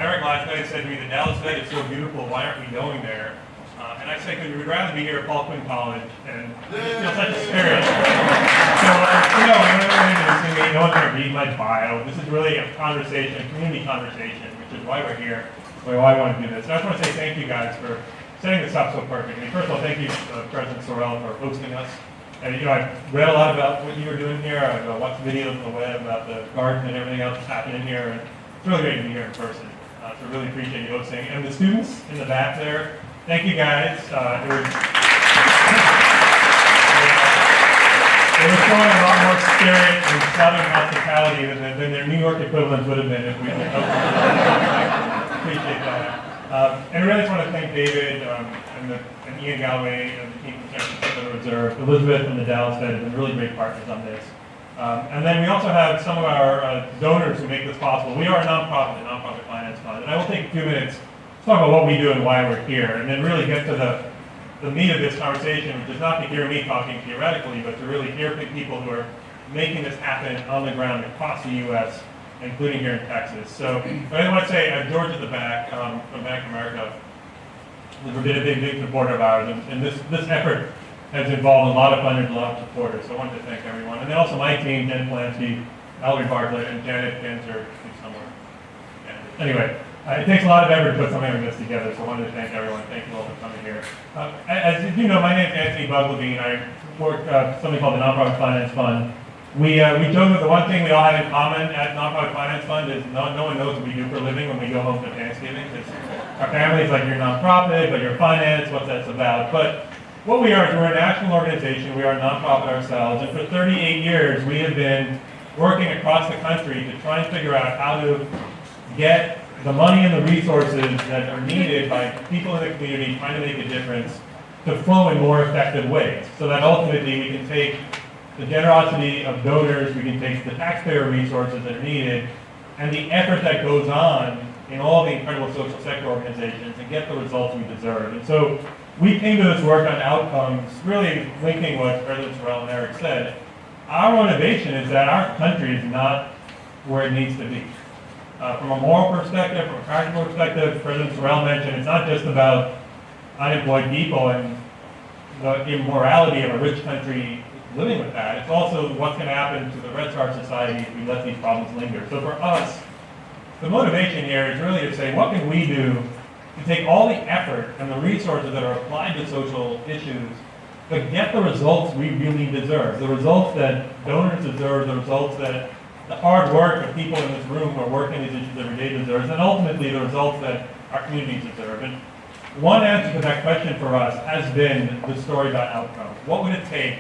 Eric last night said to me, the Dallas Fed is so beautiful, why aren't we going there? And I said, because we'd rather be here at Paul Quinn College, and it just feels such a spirit. So, no one's going to read my bio. This is really a conversation, a community conversation, which is why we're here, why I want to do this. So I just want to say thank you guys for setting this up so perfectly. First of all, thank you, President Sorrell, for hosting us. And I've read a lot about what you were doing here. I've watched videos on the web about the garden and everything else that's happening here, and it's really great to be here in person. So really appreciate you hosting. And the students in the back there, thank you guys. They were showing a lot more spirit and Southern hospitality than their New York equivalents would have been if we had appreciate that. And I really just want to thank David and Ian Galloway and the team from San Francisco Federal Reserve, Elizabeth from the Dallas Fed have been really great partners on this. And then we also have some of our donors who make this possible. We are a nonprofit finance fund, and I will take a few minutes to talk about what we do and why we're here, and then really get to the meat of this conversation, which is not to hear me talking theoretically, but to really hear from people who are making this happen on the ground across the U.S., including here in Texas. So I want to say, George at the back from Bank of America has been a big supporter of ours, and this effort has involved a lot of funders, a lot of supporters. So I wanted to thank everyone. And then also my team, Jen Polanski, Valerie Bartlett, and Janet Genzer, somewhere. Anyway, it takes a lot of effort to put something like this together, so I wanted to thank everyone. Thank you all for coming here. As you know, my name is Antony Bugg-Levine. I work something called the Nonprofit Finance Fund. We joke that the one thing we all have in common at Nonprofit Finance Fund is no one knows what we do for a living when we go home for Thanksgiving. Our family's like, you're nonprofit, but you're finance, what's that about? But what we are is we're a national organization, we are a nonprofit ourselves, and for 38 years we have been working across the country to try and figure out how to get the money and the resources that are needed by people in the community trying to make a difference to flow in more effective ways, so that ultimately we can take the generosity of donors, we can take the taxpayer resources that are needed, and the effort that goes on in all the incredible social sector organizations and get the results we deserve. And so we came to this work on outcomes, really linking what President Sorrell and Eric said. Our motivation is that our country is not where it needs to be. From a moral perspective, from a practical perspective, President Sorrell mentioned it's not just about unemployed people and the immorality of a rich country living with that. It's also what's going to happen to the rest of our society if we let these problems linger. So for us, the motivation here is really to say, what can we do to take all the effort and the resources that are applied to social issues to get the results we really deserve, the results that donors deserve, the results that the hard work of people in this room who are working these issues every day deserves, and ultimately the results that our communities deserve. And one answer to that question for us has been the story about outcomes. What would it take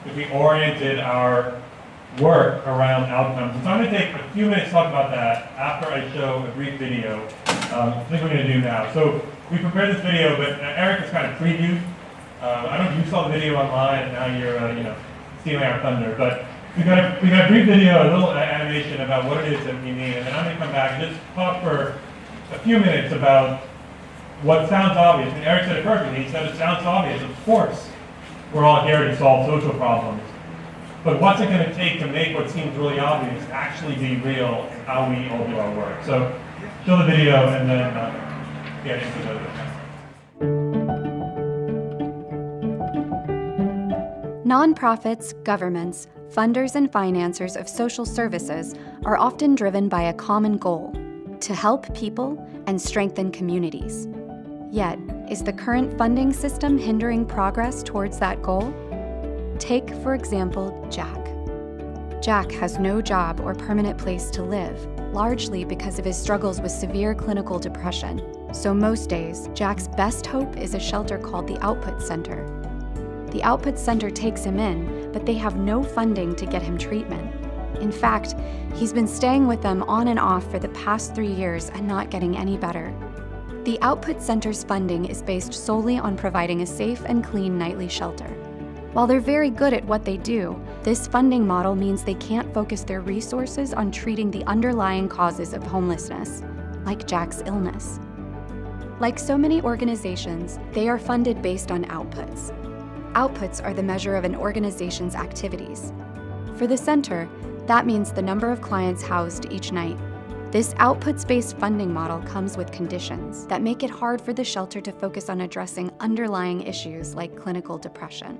if we oriented our work around outcomes? And so I'm going to take a few minutes to talk about that after I show a brief video. I think we're going to do now. So we prepared this video, but Eric has kind of previewed. I don't know if you saw the video online, and now you're stealing our thunder. But we got a brief video, a little animation about what it is that we need, and then I'm going to come back and just talk for a few minutes about what sounds obvious. And Eric said it perfectly. He said it sounds obvious. Of course, we're all here to solve social problems. But what's it going to take to make what seems really obvious actually be real in how we all do our work? So show the video and then get into the Nonprofits, governments, funders, and financiers of social services are often driven by a common goal: to help people and strengthen communities. Yet, is the current funding system hindering progress towards that goal? Take, for example, Jack. Jack has no job or permanent place to live, largely because of his struggles with severe clinical depression. So most days, Jack's best hope is a shelter called the Output Center. The Output Center takes him in, but they have no funding to get him treatment. In fact, he's been staying with them on and off for the past 3 years and not getting any better. The Output Center's funding is based solely on providing a safe and clean nightly shelter. While they're very good at what they do, this funding model means they can't focus their resources on treating the underlying causes of homelessness, like Jack's illness. Like so many organizations, they are funded based on outputs. Outputs are the measure of an organization's activities. For the center, that means the number of clients housed each night. This outputs-based funding model comes with conditions that make it hard for the shelter to focus on addressing underlying issues like clinical depression.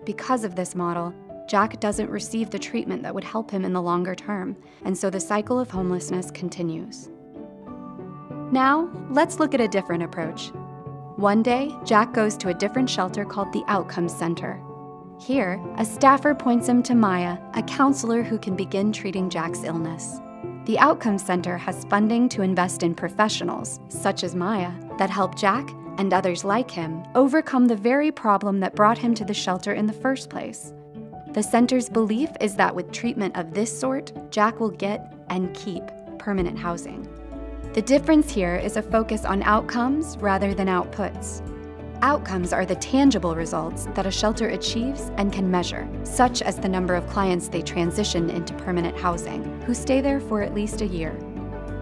Because of this model, Jack doesn't receive the treatment that would help him in the longer term, and so the cycle of homelessness continues. Now, let's look at a different approach. One day, Jack goes to a different shelter called the Outcomes Center. Here, a staffer points him to Maya, a counselor who can begin treating Jack's illness. The Outcomes Center has funding to invest in professionals, such as Maya, that help Jack and others like him overcome the very problem that brought him to the shelter in the first place. The center's belief is that with treatment of this sort, Jack will get and keep permanent housing. The difference here is a focus on outcomes rather than outputs. Outcomes are the tangible results that a shelter achieves and can measure, such as the number of clients they transition into permanent housing, who stay there for at least a year.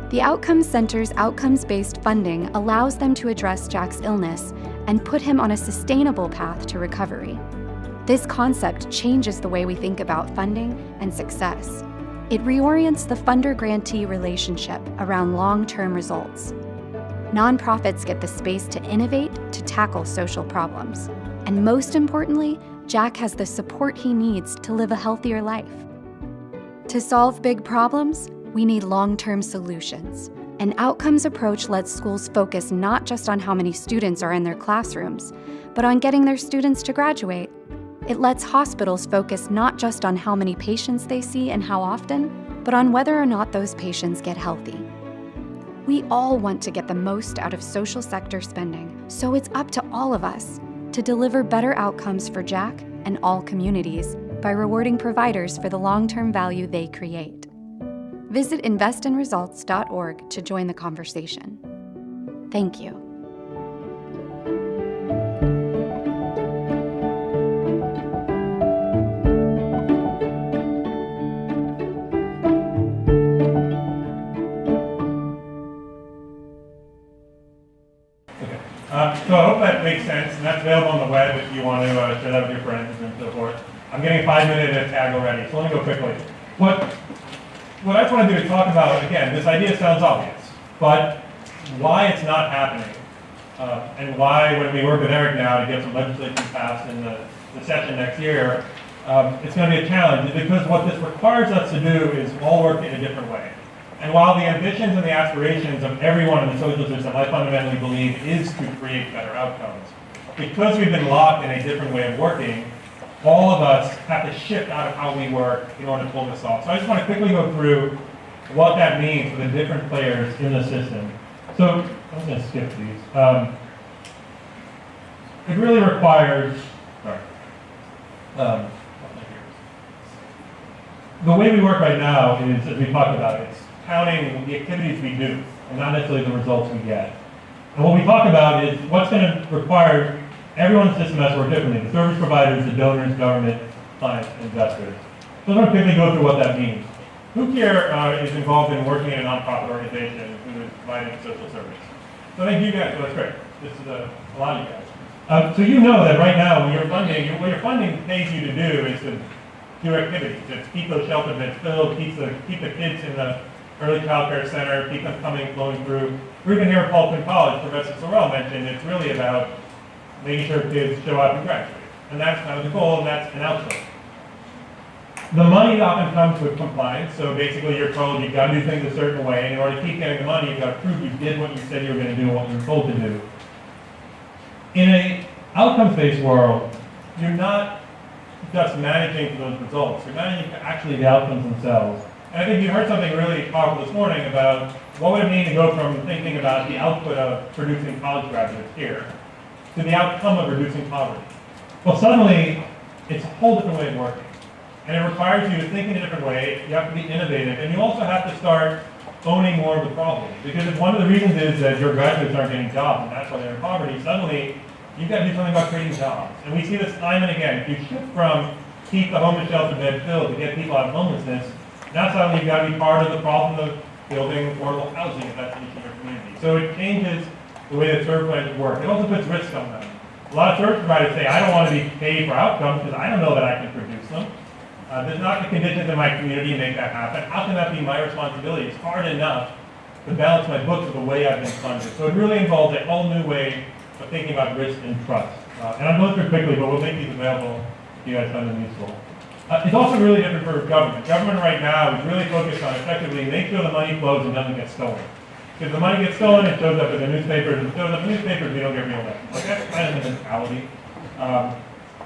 The Outcomes Center's outcomes-based funding allows them to address Jack's illness and put him on a sustainable path to recovery. This concept changes the way we think about funding and success. It reorients the funder-grantee relationship around long-term results. Nonprofits get the space to innovate to tackle social problems. And most importantly, Jack has the support he needs to live a healthier life. To solve big problems, we need long-term solutions. An outcomes approach lets schools focus not just on how many students are in their classrooms, but on getting their students to graduate. It lets hospitals focus not just on how many patients they see and how often, but on whether or not those patients get healthy. We all want to get the most out of social sector spending, so it's up to all of us to deliver better outcomes for Jack and all communities by rewarding providers for the long-term value they create. Visit investinresults.org to join the conversation. Thank you. So I hope that makes sense, and that's available on the web if you want to share that with your friends and so forth. I'm getting a 5-minute tag already, so let me go quickly. What I just want to do is talk about, again, this idea sounds obvious, but why it's not happening, and why when we work with Eric now to get some legislation passed in the session next year, it's going to be a challenge, because what this requires us to do is all work in a different way. And while the ambitions and the aspirations of everyone in the social system, I fundamentally believe, is to create better outcomes, because we've been locked in a different way of working, all of us have to shift out of how we work in order to pull this off. So I just want to quickly go through what that means for the different players in the system. So I'm going to skip these. It really requires, the way we work right now is, as we talked about, it's counting the activities we do, and not necessarily the results we get. And what we talk about is what's going to require everyone's system has to work differently. The service providers, the donors, government, clients, investors. So I'm going to quickly go through what that means. Who here is involved in working in a nonprofit organization who is providing social service? So I think you guys, well, that's great. This is a lot of you guys. So you know that right now when you're funding, what your funding pays you to do is to do activities. It's keep those shelter beds filled, keep the kids in the early child care center, keep them flowing through. Or even here at Paul Quinn College, Professor Sorrell mentioned, it's really about making sure kids show up and graduate. And that's kind of the goal, and that's an outcome. The money often comes with compliance, so basically you're told you've got to do things a certain way, and in order to keep getting the money, you've got to prove you did what you said you were going to do and what you were told to do. In an outcomes-based world, you're not just managing for those results, you're managing actually the outcomes themselves. And I think you heard something really powerful this morning about what would it mean to go from thinking about the output of producing college graduates here to the outcome of reducing poverty. Well, suddenly, it's a whole different way of working. And it requires you to think in a different way, you have to be innovative, and you also have to start owning more of the problem. Because if one of the reasons is that your graduates aren't getting jobs, and that's why they're in poverty, suddenly, you've got to do something about creating jobs. And we see this time and again. If you shift from keep the homeless shelter bed filled to get people out of homelessness, now suddenly you've got to be part of the problem of building affordable housing if that's an issue in your community. So it changes the way that service providers work. It also puts risk on them. A lot of service providers say, I don't want to be paid for outcomes because I don't know that I can produce them. There's not the conditions in my community to make that happen. How can that be my responsibility? It's hard enough to balance my books with the way I've been funded. So it really involves a whole new way of thinking about risk and trust. And I'm going through quickly, but we'll make these available if you guys find them useful. It's also really different for government. Government right now is really focused on effectively make sure the money flows and doesn't get stolen. If the money gets stolen, it shows up in the newspapers. If it shows up in the newspapers, we don't get real money. Like that's kind of the mentality.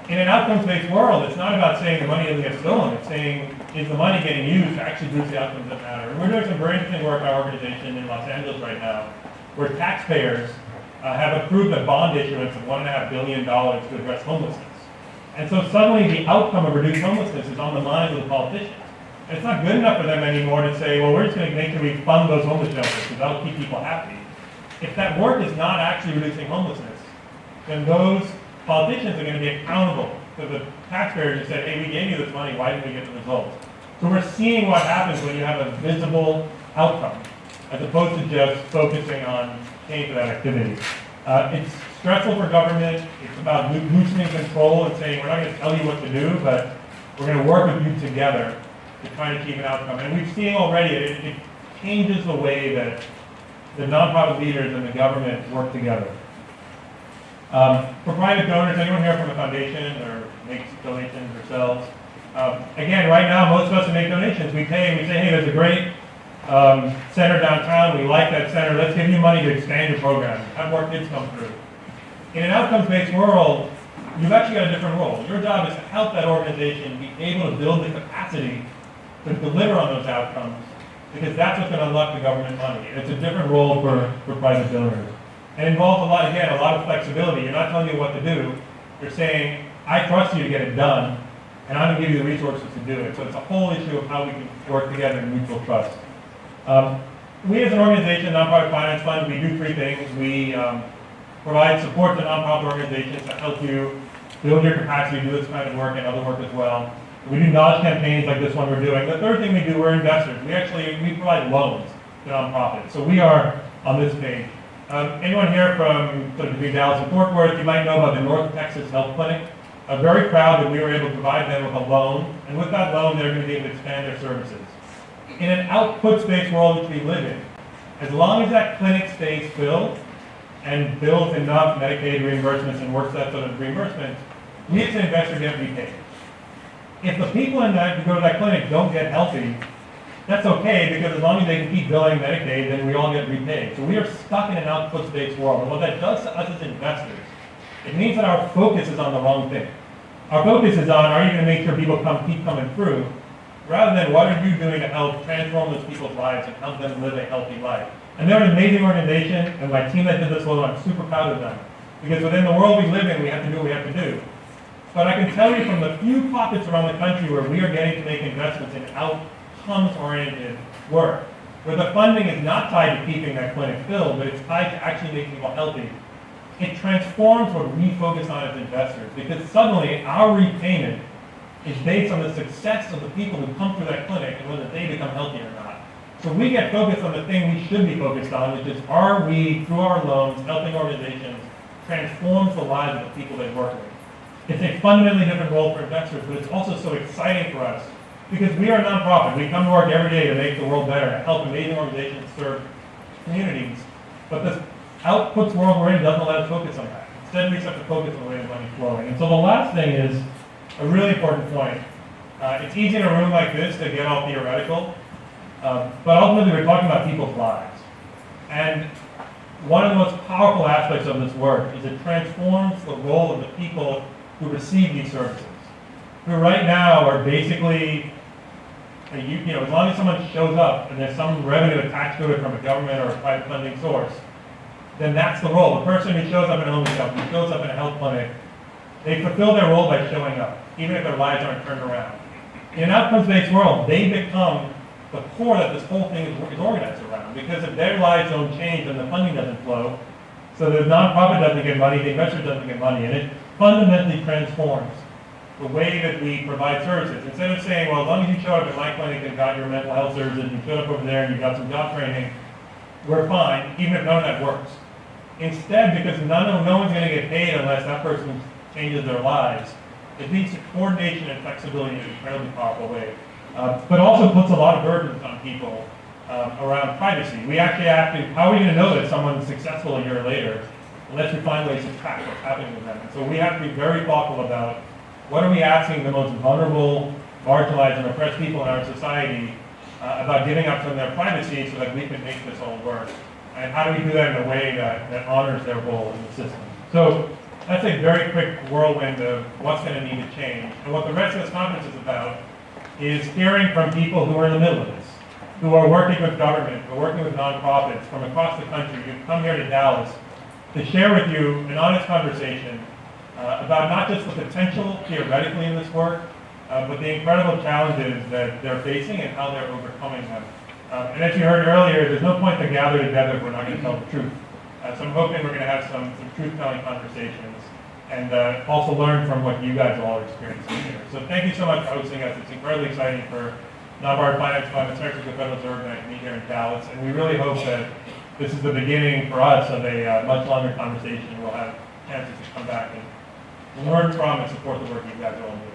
In an outcomes-based world, it's not about saying the money doesn't get stolen. It's saying, is the money getting used to actually produce the outcomes that matter? And we're doing some very interesting work in our organization in Los Angeles right now, where taxpayers have approved a bond issuance of $1.5 billion to address homelessness. And so suddenly the outcome of reduced homelessness is on the minds of the politicians. And it's not good enough for them anymore to say, well, we're just going to make sure we fund those homeless shelters because that'll keep people happy. If that work is not actually reducing homelessness, then those politicians are going to be accountable to the taxpayers who said, hey, we gave you this money, why didn't we get the results? So we're seeing what happens when you have a visible outcome, as opposed to just focusing on paying for that activity. It's stressful for government. It's about loosening control and saying, we're not going to tell you what to do, but we're going to work with you together to try to keep an outcome. And we've seen already, it changes the way that the nonprofit leaders and the government work together. For private donors, anyone here from a foundation or makes donations themselves? Again, right now, most of us who make donations, we pay and we say, hey, there's a great center downtown, we like that center, let's give you money to expand your program, have more kids come through. In an outcomes-based world, you've actually got a different role. Your job is to help that organization be able to build the capacity to deliver on those outcomes, because that's what's going to unlock the government money. And it's a different role for private donors. And it involves a lot of flexibility. You're not telling you what to do. You're saying, I trust you to get it done, and I'm going to give you the resources to do it. So it's a whole issue of how we can work together in mutual trust. We as an organization, Nonprofit Finance Fund, we do three things. We provide support to nonprofit organizations to help you build your capacity to do this kind of work and other work as well. We do knowledge campaigns like this one we're doing. The third thing we do, we're investors. We provide loans to nonprofits. So we are on this page. Anyone here from between Dallas and Fort Worth, you might know about the North Texas Health Clinic. I'm very proud that we were able to provide them with a loan, and with that loan, they're going to be able to expand their services. In an outputs-based world which we live in, as long as that clinic stays filled and builds enough Medicaid reimbursements and works that sort of reimbursement, we as an investor get repaid. If the people in that who go to that clinic don't get healthy, that's okay, because as long as they can keep billing Medicaid, then we all get repaid. So we are stuck in an outputs-based world. And what that does to us as investors, it means that our focus is on the wrong thing. Our focus is on, are you going to make sure people keep coming through, rather than what are you doing to help transform those people's lives and help them live a healthy life. And they're an amazing organization, and my team that did this loan, I'm super proud of them. Because within the world we live in, we have to do what we have to do. But I can tell you from the few pockets around the country where we are getting to make investments in outcomes-oriented work, where the funding is not tied to keeping that clinic filled, but it's tied to actually making people healthy, it transforms what we focus on as investors, because suddenly our repayment is based on the success of the people who come through that clinic and whether they become healthy or not. So we get focused on the thing we should be focused on, which is, are we, through our loans, helping organizations transform the lives of the people they work with. It's a fundamentally different role for investors, but it's also so exciting for us because we are a nonprofit. We come to work every day to make the world better, to help amazing organizations serve communities. But this outputs world we're in doesn't let us focus on that. Instead, we just have to focus on the way the money's flowing. And so the last thing is a really important point. It's easy in a room like this to get all theoretical, but ultimately we're talking about people's lives. And one of the most powerful aspects of this work is it transforms the role of the people who receive these services, who right now are basically, as long as someone shows up and there's some revenue attached to it from a government or a private funding source, then that's the role. The person who shows up in a homeless shelter, who shows up in a health clinic, they fulfill their role by showing up, even if their lives aren't turned around. In an outcomes-based world, they become the core that this whole thing is organized around, because if their lives don't change, then the funding doesn't flow, so the nonprofit doesn't get money, the investor doesn't get money, and it fundamentally transforms the way that we provide services. Instead of saying, well, as long as you show up at my clinic and got your mental health services, and you showed up over there and you got some job training, we're fine, even if none of that works. Instead, because no one's going to get paid unless that person changes their lives, it leads to coordination and flexibility in an incredibly powerful way. But also puts a lot of burdens on people around privacy. We actually have to, how are we going to know that someone's successful a year later unless we find ways to track what's happening with them? And so we have to be very thoughtful about what are we asking the most vulnerable, marginalized, and oppressed people in our society about giving up some of their privacy so that we can make this all work. And how do we do that in a way that honors their role in the system? So that's a very quick whirlwind of what's going to need to change. And what the rest of this conference is about is hearing from people who are in the middle of this, who are working with government, who are working with nonprofits from across the country, who've come here to Dallas to share with you an honest conversation about not just the potential theoretically in this work, but the incredible challenges that they're facing and how they're overcoming them. And as you heard earlier, there's no point to gather together if we're not going to tell the truth. So I'm hoping we're going to have some truth-telling conversations and also learn from what you guys all are experiencing here. So thank you so much for hosting us. It's incredibly exciting for non-borrowed finance fund, especially the Federal Reserve Bank, to meet here in Dallas. And we really hope that this is the beginning for us of a much longer conversation. We'll have chances to come back and learn from and support the work you guys are all doing.